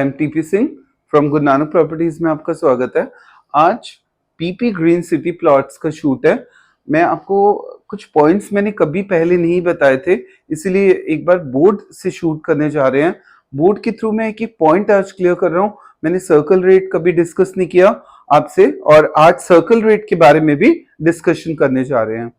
TP Singh from Guru Nanak properties में आपका स्वागत है। आज पीपी ग्रीन सिटी प्लॉट्स का शूट है। मैं आपको कुछ पॉइंट्स मैंने कभी पहले नहीं बताए थे, इसीलिए एक बार बोर्ड से शूट करने जा रहे हैं। बोर्ड के थ्रू मैं एक पॉइंट आज क्लियर कर रहा हूँ। मैंने सर्कल रेट कभी डिस्कस नहीं किया आपसे, और आज सर्कल रेट के बारे में भी डिस्कशन करने जा रहे हैं।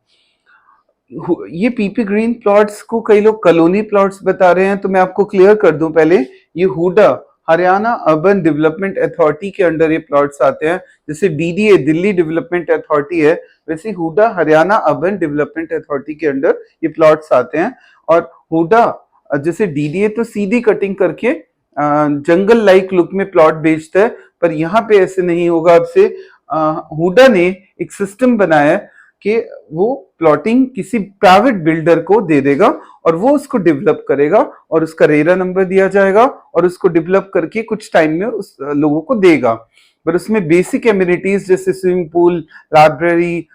ये पीपी ग्रीन प्लॉट्स को कई लोग कॉलोनी प्लॉट्स बता रहे हैं, तो मैं आपको क्लियर कर दूं पहले। ये HUDA Haryana urban development authority के अंडर ये प्लॉट्स आते हैं। जैसे डीडीए दिल्ली डेवलपमेंट अथॉरिटी है, वैसे HUDA Haryana urban development authority के अंडर ये प्लॉट्स आते हैं। और हुडा जैसे डीडीए तो सीधी कटिंग करके जंगल लाइक लुक में प्लॉट बेचता है, पर यहाँ पे ऐसे नहीं होगा। अब से हुडा ने एक सिस्टम बनाया है कि वो प्लॉटिंग किसी प्राइवेट बिल्डर को दे देगा और वो उसको डेवलप करेगा, और उसका रेरा नंबर दिया जाएगा और उसको डेवलप करके कुछ टाइम में उस लोगों को देगा। पर उसमें बेसिक एमिनिटीज जैसे स्विमिंग पूल, लाइब्रेरी,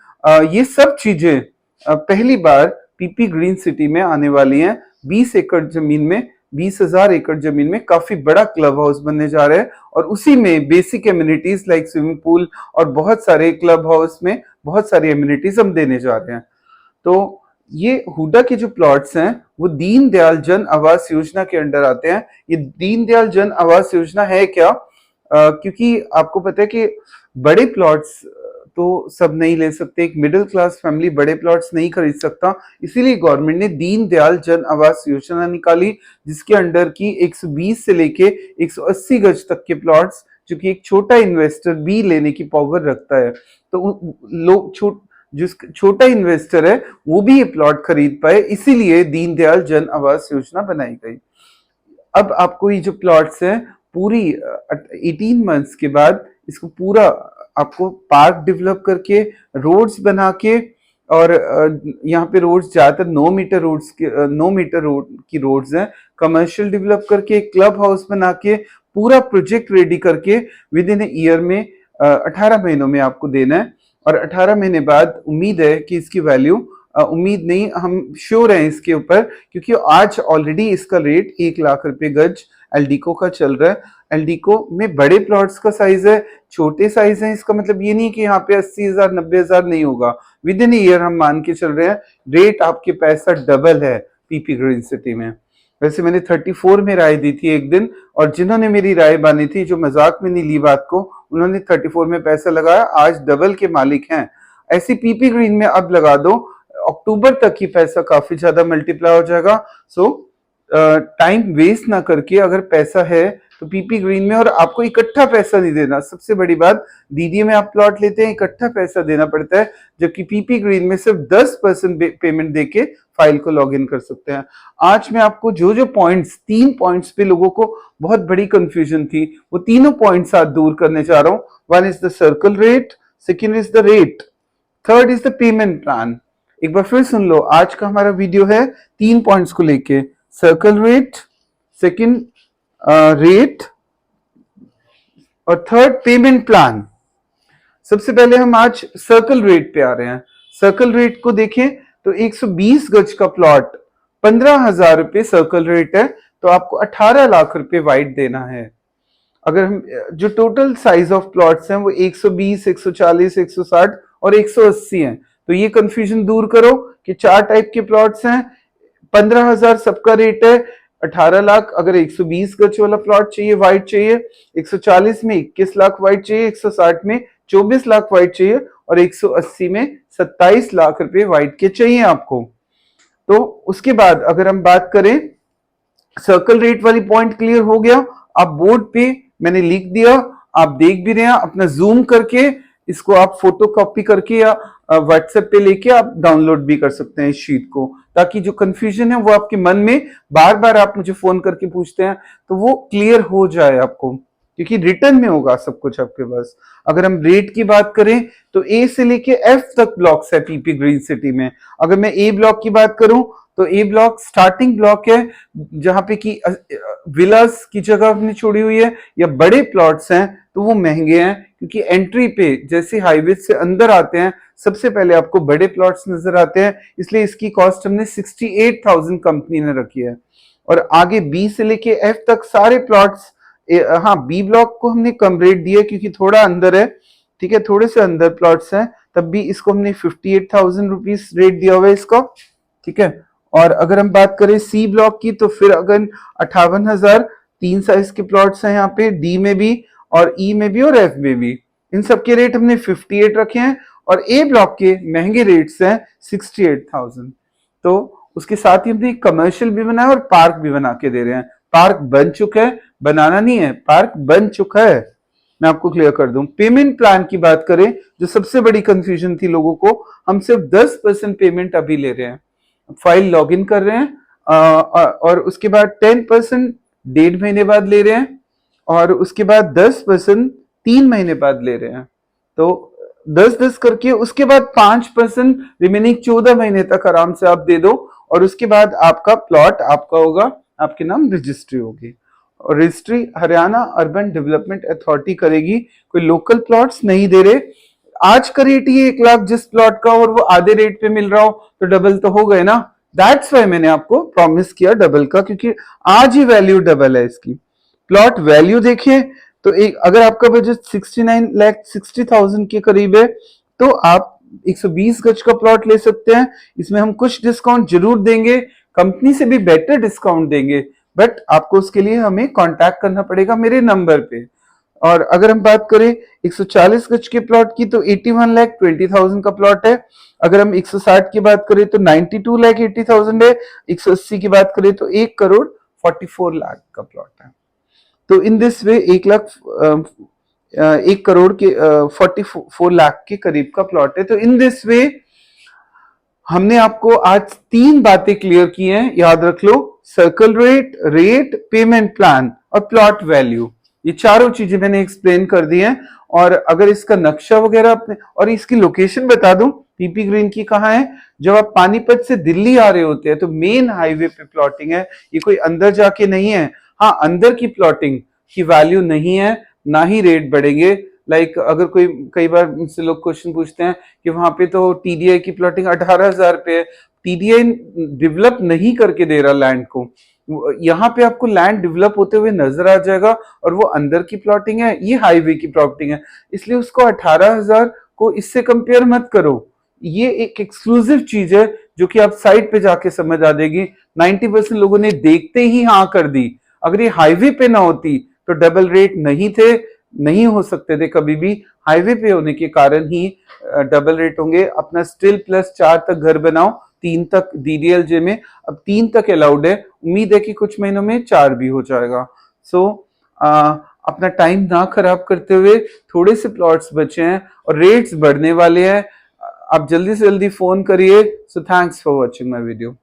ये सब चीजें पहली बार पीपी ग्रीन सिटी में आने वाली हैं। 20 एकड़ जमीन में, 20,000 एकड़ जमीन में काफी बड़ा क्लब हाउस बनने जा रहे हैं, और उसी में basic amenities like swimming pool और बहुत सारे क्लब हाउस में बहुत सारी एमिनिटीज हम देने जा रहे हैं। तो ये हुडा के जो प्लॉट्स हैं वो दीनदयाल जन आवास योजना के अंडर आते हैं। ये दीनदयाल जन आवास योजना है क्या? क्योंकि आपको पता है कि बड़े प्लॉट्स तो सब नहीं ले सकते, एक मिडिल क्लास फैमिली बड़े प्लॉट्स नहीं खरीद सकता, इसीलिए गवर्नमेंट ने दीनदयाल जन आवास योजना निकाली, जिसके अंडर की 120 से लेके 180 गज तक के प्लॉट्स, जो कि एक छोटा इन्वेस्टर भी लेने की पावर रखता है, तो लोग जो छोटा इन्वेस्टर है वो भी ये प्लॉट खरीद पाए, इसीलिए दीनदयाल जन आवास योजना बनाई गई। अब आपको ये जो प्लॉट्स हैं पूरी 18 मंथ्स के बाद इसको पूरा आपको पार्क डेवलप करके, रोड्स बना के, और यहाँ पे रोड्स ज्यादातर 9 मीटर रोड की रोड्स हैं, कमर्शियल डेवलप करके, क्लब हाउस बना के, पूरा प्रोजेक्ट रेडी करके विद इन ईयर में 18 महीनों में आपको देना है। और 18 महीने बाद उम्मीद है कि इसकी वैल्यू, उम्मीद नहीं, हम श्योर हैं इसके ऊपर, क्योंकि आज ऑलरेडी इसका रेट 1 लाख रुपए गज एलडीको का चल रहा है। एलडीको में बड़े प्लॉट्स का साइज है, छोटे साइज है, इसका मतलब ये नहीं कि यहाँ पे 80,000 90,000 नहीं होगा। विद इन ईयर हम मान के चल रहे हैं रेट आपके पैसा डबल है पीपी ग्रीन सिटी में। वैसे मैंने 34 में राय दी थी एक दिन, और जिन्होंने मेरी राय मानी थी, जो मजाक में नहीं ली बात को, उन्होंने 34 में पैसा लगाया, आज डबल के मालिक हैं। ऐसी पीपी ग्रीन में अब लगा दो, अक्टूबर तक ही पैसा काफी ज्यादा मल्टीप्लाई हो जाएगा। सो टाइम वेस्ट ना करके, अगर पैसा है तो पीपी ग्रीन में, और आपको इकट्ठा पैसा नहीं देना। सबसे बड़ी बात, डीडीए में आप प्लॉट लेते हैं इकट्ठा पैसा देना पड़ता है, जबकि पीपी ग्रीन में सिर्फ 10% पेमेंट देके फाइल को लॉग इन कर सकते हैं। आज मैं आपको जो जो पॉइंट्स, 3 पॉइंट्स पे लोगों को बहुत बड़ी कंफ्यूजन थी, वो तीनों पॉइंट्स आज दूर करने जा रहा हूं। One is the circle rate, second is the rate, third is the payment plan. एक बार फिर सुन लो, आज का हमारा वीडियो है 3 पॉइंट्स को लेके, सर्कल रेट, सेकेंड रेट, और थर्ड पेमेंट प्लान। सबसे पहले हम आज सर्कल रेट पे आ रहे हैं। सर्कल रेट को देखें तो 120 गज का प्लॉट 15,000 रुपए सर्कल रेट है, तो आपको 18 लाख रुपए वाइड देना है। अगर हम जो टोटल साइज ऑफ प्लॉट्स हैं वो 120, 140, 160 और 180 हैं, तो ये कंफ्यूजन दूर करो कि 4 टाइप के प्लॉट्स हैं, 15,000 सबका रेट है, 18 लाख अगर 120 गज वाला प्लॉट चाहिए, वाइड चाहिए, 140 में 21 लाख वाइड चाहिए, 160 में 24 लाख वाइड चाहिए, और 180 में 27 लाख रुपए वाइड के चाहिए आपको। तो उसके बाद अगर हम बात करें, सर्कल रेट वाली पॉइंट क्लियर हो गया। आप बोर्ड पे मैंने लिख दिया, आप देख भी रहे हैं, अपना जूम करके इसको आप फोटो कॉपी करके या व्हाट्सएप पे लेके आप डाउनलोड भी कर सकते हैं इस शीट को, ताकि जो कंफ्यूजन है वो आपके मन में बार बार आप मुझे फोन करके पूछते हैं तो वो क्लियर हो जाए आपको, क्योंकि रिटर्न में होगा सब कुछ आपके पास। अगर हम रेट की बात करें तो ए से लेके एफ तक ब्लॉक्स है पीपी ग्रीन सिटी में। अगर मैं ए ब्लॉक की बात करूं तो ए ब्लॉक स्टार्टिंग ब्लॉक है, जहां पे की विलास की जगह अपनी छोड़ी हुई है, या बड़े प्लॉट्स हैं तो वो महंगे हैं, क्योंकि एंट्री पे जैसे हाईवे से अंदर आते हैं सबसे पहले आपको बड़े प्लॉट्स नजर आते हैं, इसलिए इसकी कॉस्ट हमने 68,000 कंपनी ने रखी है। और आगे बी से लेके एफ तक सारे प्लॉट्स हाँ, बी ब्लॉक को हमने कम रेट दिया क्योंकि थोड़ा अंदर है, ठीक है, थोड़े से अंदर प्लॉट्स हैं, तब भी इसको हमने 58,000 रुपीज रेट दिया हुआ है इसका, ठीक है। और अगर हम बात करें सी ब्लॉक की, तो फिर अगर 58,000, 3 साइज के प्लॉट्स हैं यहाँ पे, डी में भी और ई में भी और एफ में भी, इन सब के रेट हमने 58 रखे हैं। और ए ब्लॉक के महंगे रेट्स हैं 68,000। तो उसके साथ ही हमने कमर्शियल भी बनाया और पार्क भी बना के दे रहे हैं। पार्क बन चुका है, बनाना नहीं है, पार्क बन चुका है। मैं आपको क्लियर कर दूं। पेमेंट प्लान की बात करें, जो सबसे बड़ी कंफ्यूजन थी लोगों को, हम सिर्फ 10% पेमेंट अभी ले रहे हैं। फाइल लॉगिन कर रहे हैं और उसके बाद 10% 1.5 महीने बाद ले रहे हैं और उसके बाद 10% 3 महीने बाद ले रहे हैं। तो 10-10 करके उसके बाद 5% रिमेनिंग 14 महीने तक आराम से आप दे दो और उसके बाद आपका प्लॉट आपका होगा, आपके नाम रजिस्ट्री होगी और registry Haryana urban development authority करेगी। कोई लोकल प्लॉट्स नहीं दे रहे। आज का रेट ही 1 लाख जिस प्लॉट का और वो आधे रेट पे मिल रहा हो तो डबल तो हो गए ना। दैट्स वाई मैंने आपको प्रॉमिस किया डबल का, क्योंकि आज ही वैल्यू डबल है इसकी। प्लॉट वैल्यू देखें तो एक, अगर आपका बजट 69,60,000 के करीब है तो आप 120 गज का प्लॉट ले सकते हैं। इसमें हम कुछ डिस्काउंट जरूर देंगे, कंपनी से भी बेटर डिस्काउंट देंगे, बट आपको उसके लिए हमें कांटेक्ट करना पड़ेगा मेरे नंबर पे। और अगर हम बात करें 140 गज के प्लॉट की तो 81,20,000 का प्लॉट है। अगर हम 160 की बात करें तो 92,80,000 है। 180 की बात करें तो 1,44,00,000 का प्लॉट है। तो इन दिस वे 1 करोड़ के 44 लाख के करीब का प्लॉट है। तो इन दिस वे हमने आपको आज 3 बातें क्लियर की हैं, याद रख लो। Circle rate, rate, payment plan और प्लॉट वैल्यू, ये चारों चीजें मैंने एक्सप्लेन कर दी हैं। और अगर इसका नक्शा वगैरह अपने और इसकी लोकेशन बता दूं, पीपी ग्रीन की कहाँ है। जब आप पानीपत से दिल्ली आ रहे होते हैं तो मेन हाईवे पे प्लॉटिंग है, ये कोई अंदर जाके नहीं है। हाँ, अंदर की प्लॉटिंग की वैल्यू नहीं है, ना ही रेट बढ़ेंगे। लाइक अगर कोई, कई बार मुझसे लोग क्वेश्चन पूछते हैं कि वहां पे तो टीडीआई की प्लॉटिंग 18,000 पे है। टीडीआई डेवलप नहीं करके दे रहा लैंड को, यहाँ पे आपको लैंड डेवलप होते हुए नजर आ जाएगा और वो अंदर की प्लॉटिंग है, ये हाईवे की प्लॉटिंग है, इसलिए उसको 18,000 को इससे कंपेयर मत करो। ये एक एक्सक्लूसिव चीज है जो कि आप साइट पे जाके समझ आ जाएगी। 90% लोगों ने देखते ही हाँ कर दी। अगर ये हाईवे पे ना होती तो डबल रेट नहीं थे, नहीं हो सकते थे कभी भी। हाईवे पे होने के कारण ही डबल रेट होंगे। अपना स्टिल प्लस 4 तक घर बनाओ, 3 तक डीडीएलजे में, अब 3 तक अलाउड है, उम्मीद है कि कुछ महीनों में 4 भी हो जाएगा। सो अपना टाइम ना खराब करते हुए, थोड़े से प्लॉट्स बचे हैं और रेट्स बढ़ने वाले हैं, आप जल्दी से जल्दी फोन करिए। So thanks for watching my video.